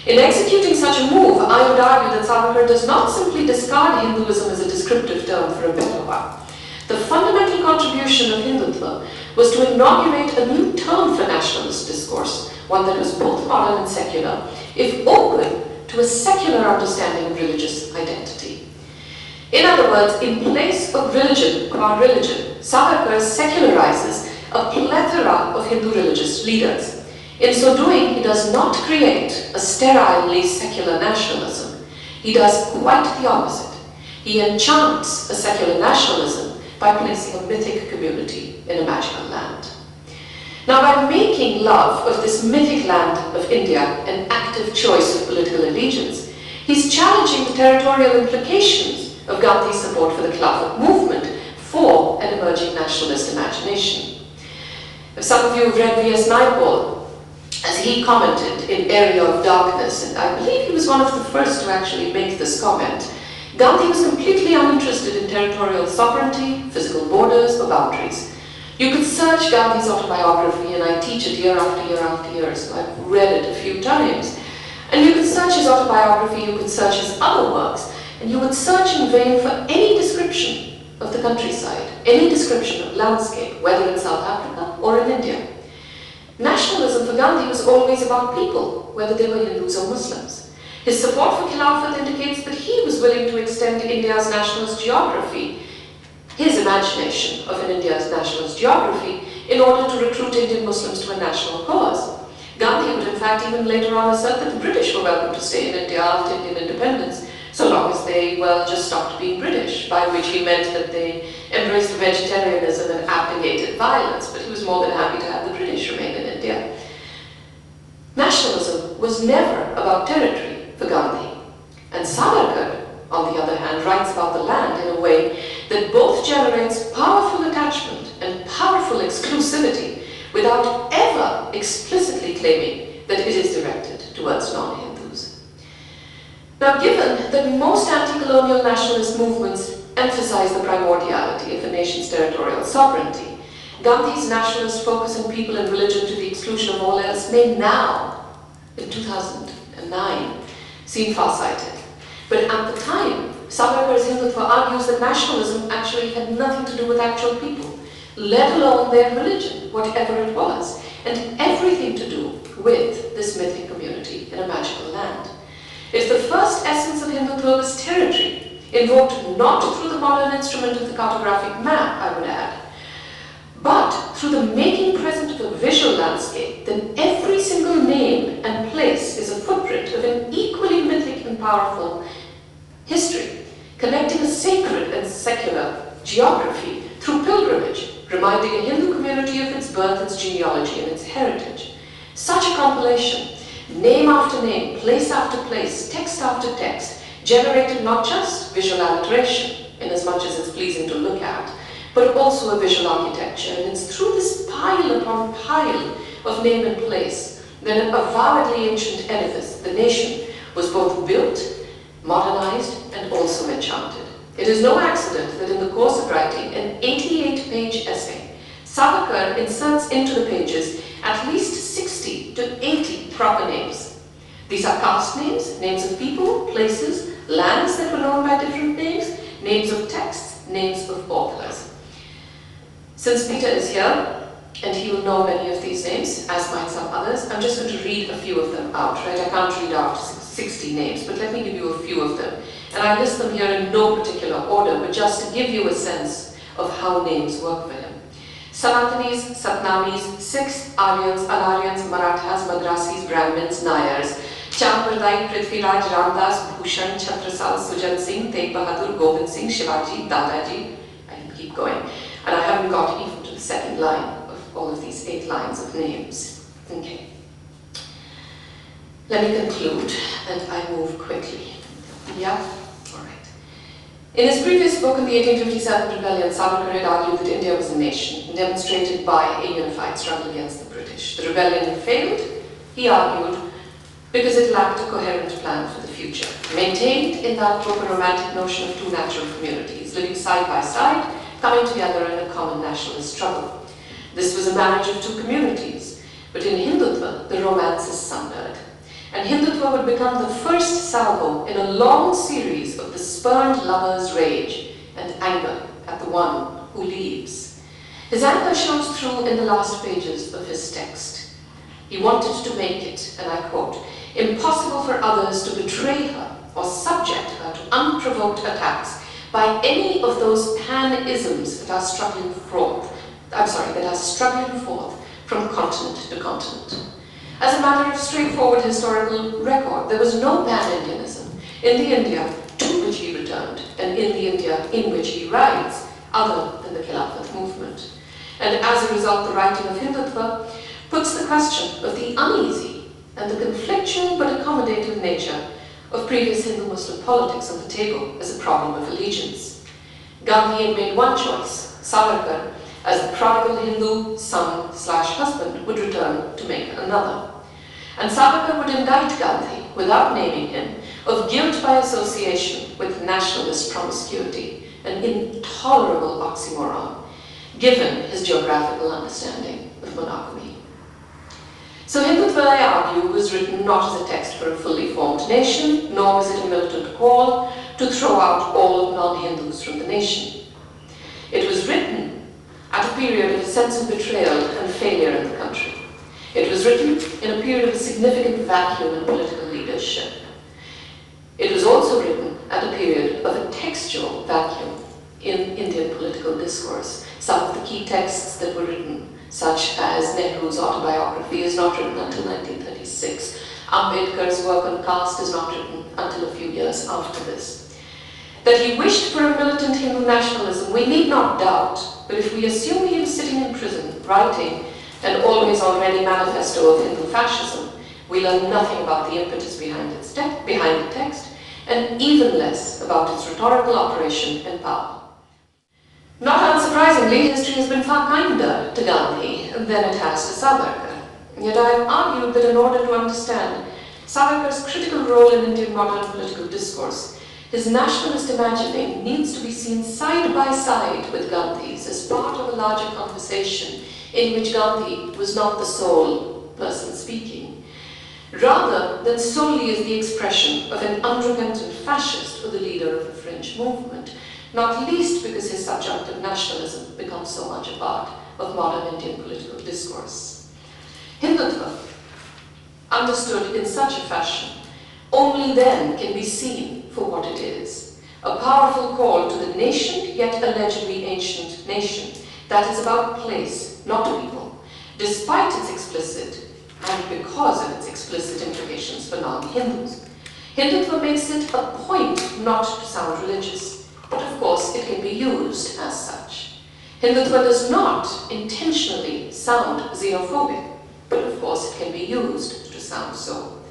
In executing such a move, I would argue that Savarkar does not simply discard Hinduism as a descriptive term for a Betova. The fundamental contribution of Hindutva was to inaugurate a new term for nationalist discourse, one that was both modern and secular, if open to a secular understanding of religious identity. In other words, in place of religion, our religion, Savarkar secularizes a plethora of Hindu religious leaders. In so doing, he does not create a sterilely secular nationalism. He does quite the opposite. He enchants a secular nationalism by placing a mythic community in a magical land. Now, by making love of this mythic land of India an active choice of political allegiance, he's challenging the territorial implications of Gandhi's support for the Khilafat movement for an emerging nationalist imagination. If some of you have read V.S. Naipaul, as he commented in Area of Darkness, and I believe he was one of the first to actually make this comment, Gandhi was completely uninterested in territorial sovereignty, physical borders, or boundaries. You could search Gandhi's autobiography, and I teach it year after year after year, so I've read it a few times. And you could search his autobiography, you could search his other works, and you would search in vain for any description of the countryside, any description of landscape, whether in South Africa or in India. Nationalism for Gandhi was always about people, whether they were Hindus or Muslims. His support for Khilafat indicates that he was willing to extend India's nationalist geography, his imagination of an India's nationalist geography, in order to recruit Indian Muslims to a national cause. Gandhi would in fact even later on assert that the British were welcome to stay in India after Indian independence, so long as they, well, just stopped being British, by which he meant that they embraced vegetarianism and abnegated violence, but he was more than happy to have the British remain in India. Nationalism was never about territory for Gandhi, and Savarkar, on the other hand, writes about the land in a way that both generates powerful attachment and powerful exclusivity without ever explicitly claiming that it is directed towards non-Hindus. Now, given that most anti-colonial nationalist movements emphasize the primordiality of a nation's territorial sovereignty, Gandhi's nationalist focus on people and religion to the exclusion of all else may now, in 2009, seem far-sighted. But at the time, Savarkar's Hindutva argues that nationalism actually had nothing to do with actual people, let alone their religion, whatever it was, and everything to do with this mythic community in a magical land. If the first essence of Hindutva was territory, invoked not through the modern instrument of the cartographic map, I would add, but through the making present of a visual landscape, then every single name and place is a footprint of an equally mythic and powerful history, connecting a sacred and secular geography through pilgrimage, reminding a Hindu community of its birth, its genealogy, and its heritage. Such a compilation, name after name, place after place, text after text, generated not just visual alliteration, inasmuch as it's pleasing to look at, but also a visual architecture. And it's through this pile upon pile of name and place that an avowedly ancient edifice, the nation, was both built, modernized, and also enchanted. It is no accident that in the course of writing an 88-page essay, Savarkar inserts into the pages at least 60 to 80 proper names. These are caste names, names of people, places, lands that were known by different names, names of texts, names of authors. Since Peter is here, and he will know many of these names, as might some others, I'm just going to read a few of them out, right? I can't read out 60 names, but let me give you a few of them. And I list them here in no particular order, but just to give you a sense of how names work for him. Sanatanis, Satnamis, Sikhs, Aryans, Alaryans, Marathas, Madrasis, Brahmins, Nayars, Champardai, Prithviraj, Ramdas, Bhushan, Chhatrasal, Sujan Singh, Tegh Bahadur, Govind Singh, Shivaji, Dadaji. I can keep going. And I haven't got even to the second line of all of these 8 lines of names. Okay. Let me conclude, and I move quickly. Yeah? All right. In his previous book on the 1857 rebellion, Savarkar had argued that India was a nation, demonstrated by a unified struggle against the British. The rebellion had failed, he argued, because it lacked a coherent plan for the future, maintained in that book a romantic notion of 2 natural communities, living side by side, coming together in a common nationalist struggle. This was a marriage of 2 communities, but in Hindutva, the romance is sundered. And Hindutva would become the first salvo in a long series of the spurned lover's rage and anger at the one who leaves. His anger shows through in the last pages of his text. He wanted to make it, and I quote, impossible for others to betray her or subject her to unprovoked attacks by any of those pan-isms that are struggling forth from continent to continent. As a matter of straightforward historical record, there was no pan-Indianism in the India to which he returned, and in the India in which he writes, other than the Khilafat movement. And as a result, the writing of Hindutva puts the question of the uneasy and the conflictual but accommodative nature of previous Hindu-Muslim politics on the table as a problem of allegiance. Gandhi had made one choice. Savarkar, as the prodigal Hindu son/husband, would return to make another. And Savarkar would indict Gandhi, without naming him, of guilt by association with nationalist promiscuity, an intolerable oxymoron, given his geographical understanding of monogamy. So Hindutva, I argue, was written not as a text for a fully formed nation, nor was it a militant call to throw out all non-Hindus from the nation. It was written at a period of a sense of betrayal and failure in the country. It was written in a period of a significant vacuum in political leadership. It was also written at a period of a textual vacuum in Indian political discourse. Some of the key texts that were written, such as Nehru's autobiography, is not written until 1936. Ambedkar's work on caste is not written until a few years after this. That he wished for a militant Hindu nationalism, we need not doubt, but if we assume he was sitting in prison, writing an always already manifesto of Hindu fascism, we learn nothing about the impetus behind the text, and even less about its rhetorical operation and power. Not unsurprisingly, history has been far kinder to Gandhi than it has to Savarkar. Yet I have argued that in order to understand Savarkar's critical role in Indian modern political discourse, his nationalist imagining needs to be seen side by side with Gandhi's as part of a larger conversation in which Gandhi was not the sole person speaking, rather than solely as the expression of an unrepentant fascist or the leader of a fringe movement, not least because his subjunctive nationalism becomes so much a part of modern Indian political discourse. Hindutva, understood in such a fashion, only then can be seen for what it is, a powerful call to the nation, yet allegedly ancient nation, that is about place, not people, despite its explicit and because of its explicit implications for non-Hindus. Hindutva makes it a point not to sound religious, but of course it can be used as such. Hindutva does not intentionally sound xenophobic, but of course it can be used to sound so.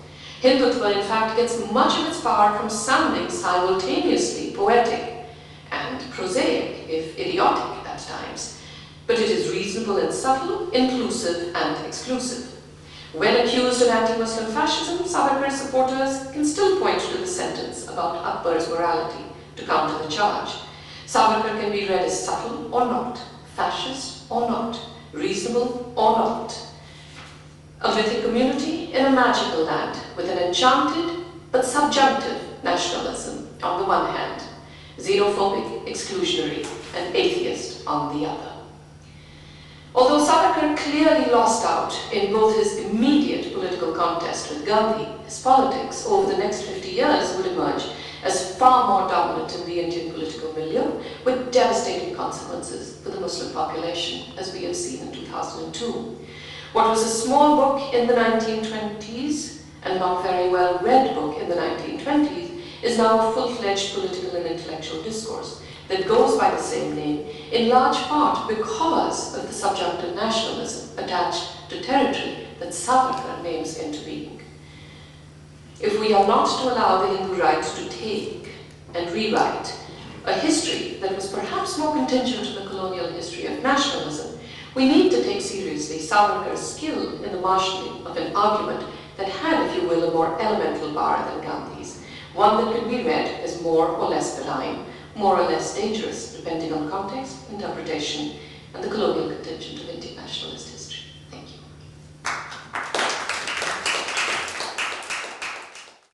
Hindutva, in fact, gets much of its power from sounding simultaneously poetic and prosaic, if idiotic at times, but it is reasonable and subtle, inclusive and exclusive. When accused of anti-Muslim fascism, Savarkar's supporters can still point to the sentence about Akbar's morality to counter the charge. Savarkar can be read as subtle or not, fascist or not, reasonable or not. A mythic community in a magical land with an enchanted but subjunctive nationalism on the one hand, xenophobic, exclusionary, and atheist on the other. Although Savarkar clearly lost out in both his immediate political contest with Gandhi, his politics over the next 50 years would emerge as far more dominant in the Indian political milieu, with devastating consequences for the Muslim population, as we have seen in 2002. What was a small book in the 1920s, and not very well read book in the 1920s, is now a full-fledged political and intellectual discourse that goes by the same name, in large part because of the subjunctive nationalism attached to territory that Savarkar names into being. If we are not to allow the Hindu right to take and rewrite a history that was perhaps more contingent to the colonial history of nationalism, we need to take seriously Savarkar's skill in the marshalling of an argument that had, if you will, a more elemental power than Gandhi's, one that could be read as more or less benign, more or less dangerous, depending on context, interpretation, and the colonial contingent of Indian nationalist history.